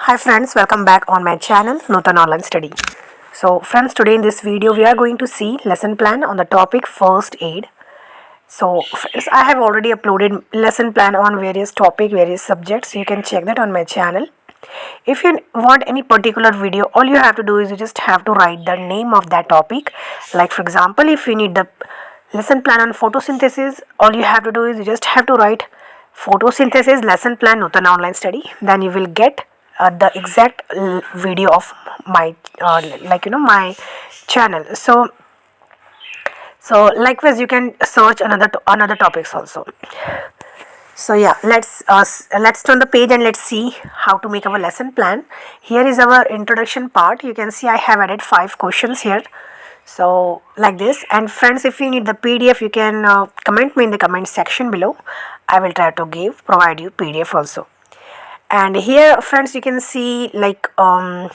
Hi friends, welcome back on my channel Nutan Online Study. So friends, today in this video we are going to see lesson plan on the topic first aid. So friends, I have already uploaded lesson plan on various topic, various subjects. So you can check that on my channel. If you want any particular video, all you have to do is you just have to write the name of that topic. Like for example, if you need the lesson plan on photosynthesis, all you have to do is you just have to write photosynthesis lesson plan Nutan Online Study. Then you will get the exact video of my my channel. So likewise you can search another topics also. So yeah, let's turn the page and let's see how to make our lesson plan. Here is our introduction part. You can see I have added 5 questions here. So like this. And friends, if you need the PDF, you can comment me in the comment section below. I will try to provide you PDF also. And here friends, you can see like all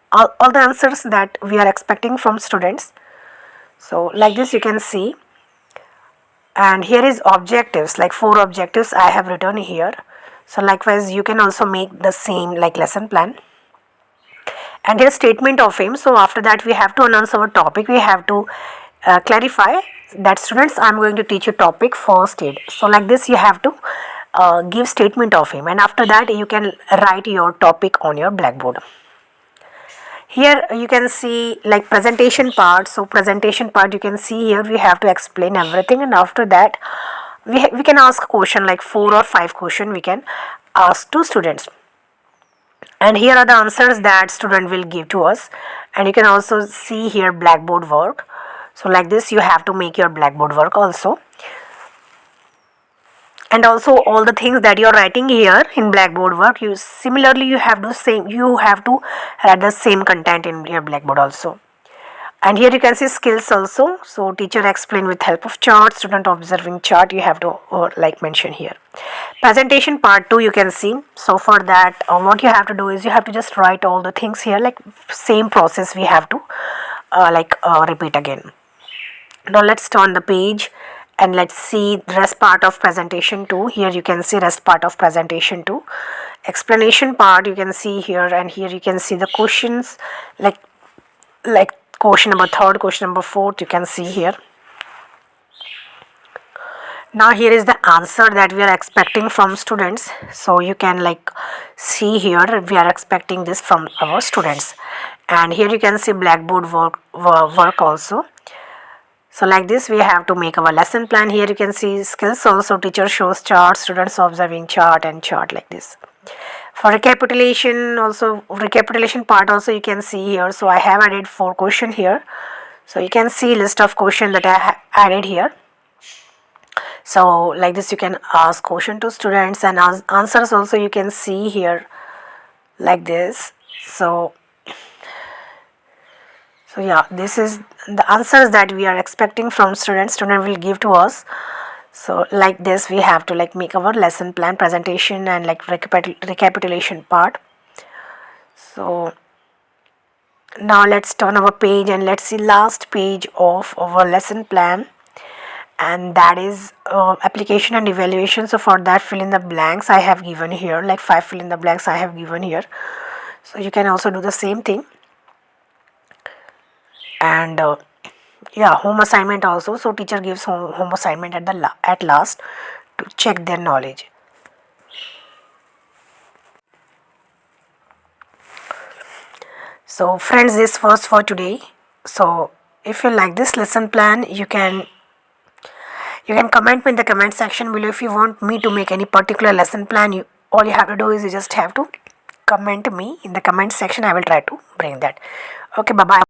the answers that we are expecting from students. So like this you can see. And here is objectives, like 4 objectives I have written here. So likewise you can also make the same like lesson plan. And here statement of aim. So after that we have to announce our topic. We have to clarify that students, I am going to teach you topic first aid. So like this you have to give statement of aim, and after that you can write your topic on your blackboard. Here you can see like presentation part. So presentation part, you can see here we have to explain everything, and after that we can ask question like 4 or 5 question we can ask to students. And here are the answers that student will give to us. And you can also see here blackboard work. So like this you have to make your blackboard work also. And also all the things that you are writing here in blackboard work, you have to write the same content in your blackboard also. And here you can see skills also. So teacher explain with help of chart, student observing chart, you have to like mention here. Presentation part 2 you can see. So for that what you have to do is you have to just write all the things here, like same process we have to repeat again. Now let's turn the page and let's see rest part of presentation 2. Here you can see rest part of presentation 2. Explanation part you can see here, and here you can see the questions like question number 3rd, question number 4th you can see here. Now here is the answer that we are expecting from students. So you can like see here we are expecting this from our students. And here you can see blackboard work also. So like this we have to make our lesson plan. Here you can see skills also, teacher shows chart, students observing chart, and chart like this. For recapitulation part also you can see here. So I have added 4 questions here. So you can see list of questions that I have added here. So like this you can ask question to students, and answers also you can see here like this. So yeah, this is the answers that we are expecting from students. Student will give to us. So like this we have to like make our lesson plan, presentation, and like recapitulation part. So now let's turn our page and let's see last page of our lesson plan, and that is application and evaluation. So for that, fill in the blanks I have given here, like 5 fill in the blanks I have given here. So you can also do the same thing. And yeah, home assignment also. So teacher gives home assignment at last to check their knowledge. So friends, this was for today. So if you like this lesson plan, you can comment me in the comment section below. If you want me to make any particular lesson plan, all you have to do is you just have to comment me in the comment section. I will try to bring that. Okay, bye bye.